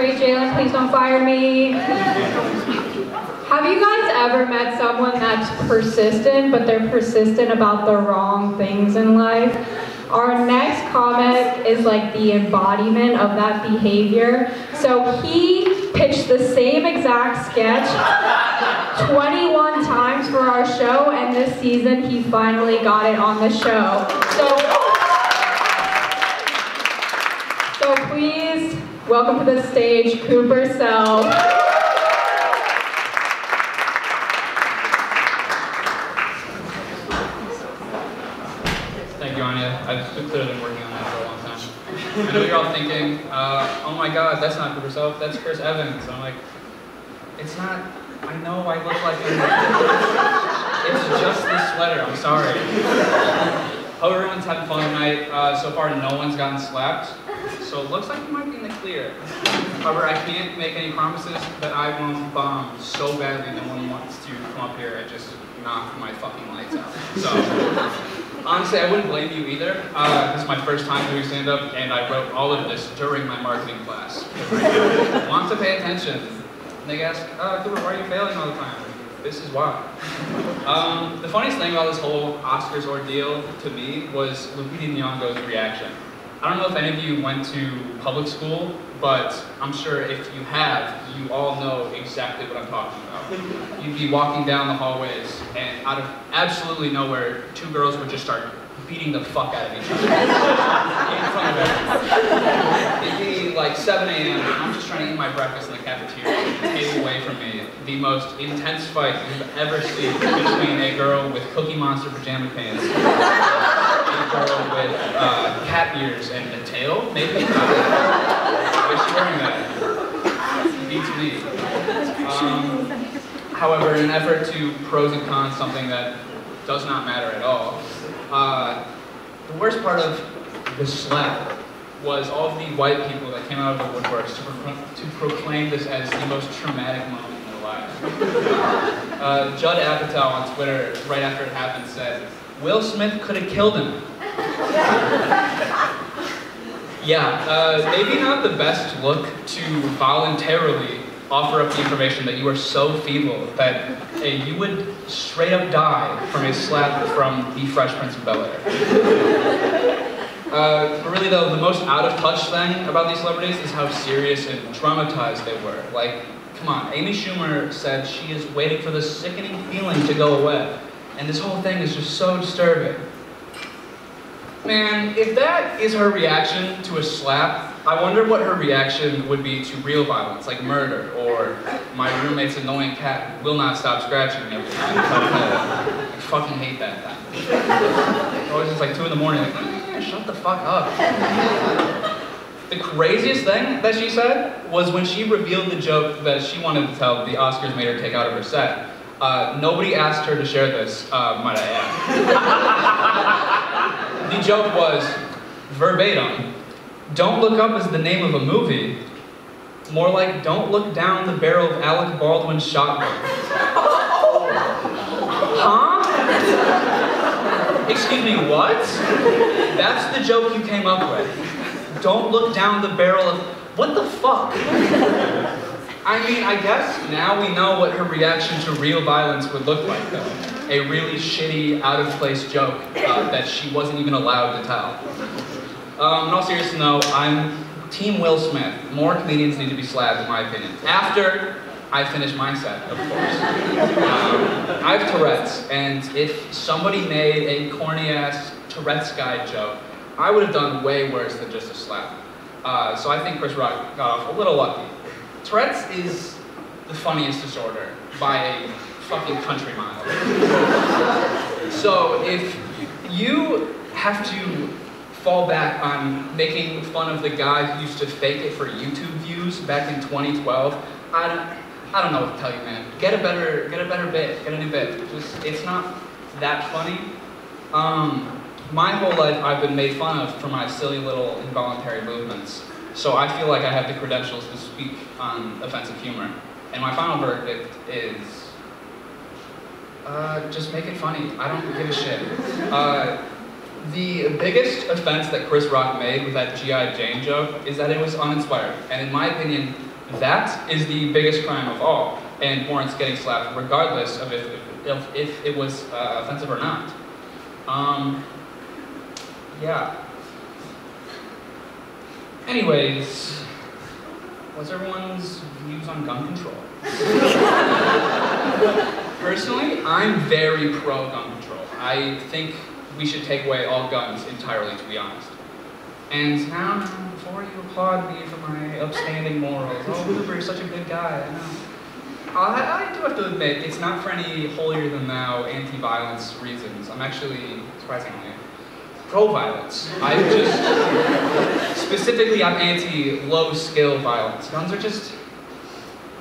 great. Jalen, please don't fire me. Have you guys ever met someone that's persistent, but they're persistent about the wrong things in life? Our next comic is like the embodiment of that behavior. So he pitched the same exact sketch 21 times for our show, and this season he finally got it on the show. So please welcome to the stage Cooper Self. Thank you, Anya. I've clearly been working on that for a long time. I know you're all thinking, oh my god, that's not Cooper Self, that's Chris Evans. I'm like, it's not, I know I look like him. It's just this sweater, I'm sorry. Hope everyone's having fun tonight. So far, no one's gotten slapped. So it looks like you might be in the clear. However, I can't make any promises, but I won't bomb so badly no one wants to come up here and just knock my fucking lights out. So, honestly, I wouldn't blame you either. This is my first time doing stand-up, and I wrote all of this during my marketing class. I want to pay attention. And they ask, Cooper, why are you failing all the time? This is why. The funniest thing about this whole Oscars ordeal to me was Lupita Nyong'o's reaction. I don't know if any of you went to public school, but I'm sure if you have, you all know exactly what I'm talking about. You'd be walking down the hallways, and out of absolutely nowhere, two girls would just start beating the fuck out of each other in front of everyone. It'd be like 7 a.m. I'm just trying to eat my breakfast in the cafeteria, a table away from me. The most intense fight you've ever seen between a girl with Cookie Monster pajama pants, a girl with cat ears and a tail, maybe? Why is she wearing that? Beats me. However, in an effort to pros and cons something that does not matter at all, the worst part of the slap was all of the white people that came out of the woodworks to proclaim this as the most traumatic moment in their lives. Judd Apatow on Twitter, right after it happened, said, "Will Smith could have killed him." Yeah, maybe not the best look to voluntarily offer up the information that you are so feeble that you would straight up die from a slap from the Fresh Prince of Bel-Air. But really though, the most out of touch thing about these celebrities is how serious and traumatized they were. Like, come on, Amy Schumer said she is waiting for the sickening feeling to go away. And this whole thing is just so disturbing. Man, if that is her reaction to a slap, I wonder what her reaction would be to real violence, like murder, or my roommate's annoying cat will not stop scratching me every time. I fucking hate that thing. Always just like 2 in the morning, like, shut the fuck up. The craziest thing that she said was when she revealed the joke that she wanted to tell the Oscars made her take out of her set. Nobody asked her to share this, might I add. The joke was, verbatim, "Don't Look Up" is the name of a movie. More like, don't look down the barrel of Alec Baldwin's shotgun. Huh? Excuse me, what? That's the joke you came up with. Don't look down the barrel of... What the fuck? I mean, I guess now we know what her reaction to real violence would look like, though. A really shitty, out-of-place joke that she wasn't even allowed to tell. In all seriousness, though, I'm Team Will Smith. More comedians need to be slapped, in my opinion. After I finish my set, of course. I have Tourette's, and if somebody made a corny-ass Tourette's guy joke, I would have done way worse than just a slap. So I think Chris Rock got off a little lucky. Tourette's is the funniest disorder by a fucking country mile. So if you have to fall back on making fun of the guy who used to fake it for YouTube views back in 2012, I don't know what to tell you, man. Get a better bit, get a new bit. It's not that funny. My whole life I've been made fun of for my silly little involuntary movements. So I feel like I have the credentials to speak on offensive humor. And my final verdict is, just make it funny. I don't give a shit. The biggest offense that Chris Rock made with that G.I. Jane joke is that it was uninspired. And in my opinion, That is the biggest crime of all, and warrants getting slapped regardless of if it was offensive or not. Yeah. Anyways, what's everyone's views on gun control? Personally, I'm very pro gun control. I think we should take away all guns entirely, to be honest. And now, before you applaud me for my upstanding morals, oh, Hooper, you're such a good guy, I know. I do have to admit, it's not for any holier-than-thou, anti-violence reasons. I'm actually, surprisingly, pro-violence. Specifically, I'm anti-low-skill violence. Guns are just,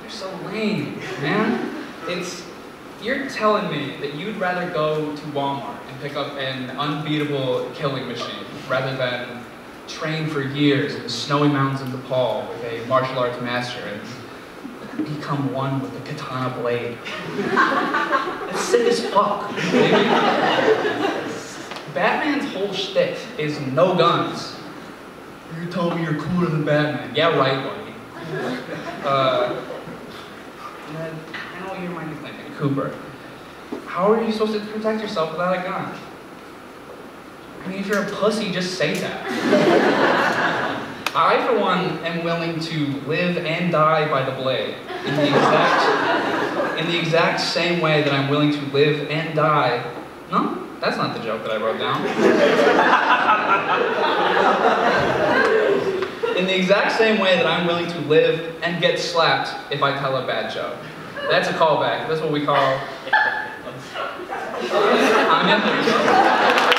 they're so lame, man. You're telling me that you'd rather go to Walmart and pick up an unbeatable killing machine rather than train for years in the snowy mountains of Nepal with a martial arts master and become one with the katana blade. That's sick as fuck, baby. Batman's whole shtick is no guns. You told me you're cooler than Batman. Yeah, right, buddy. I know what you might be thinking. Cooper, how are you supposed to protect yourself without a gun? I mean, if you're a pussy, just say that. I, for one, am willing to live and die by the blade in the exact same way that I'm willing to live and die. No, that's not the joke that I wrote down. In the exact same way that I'm willing to live and get slapped if I tell a bad joke. That's a callback. That's what we call... I'm in there.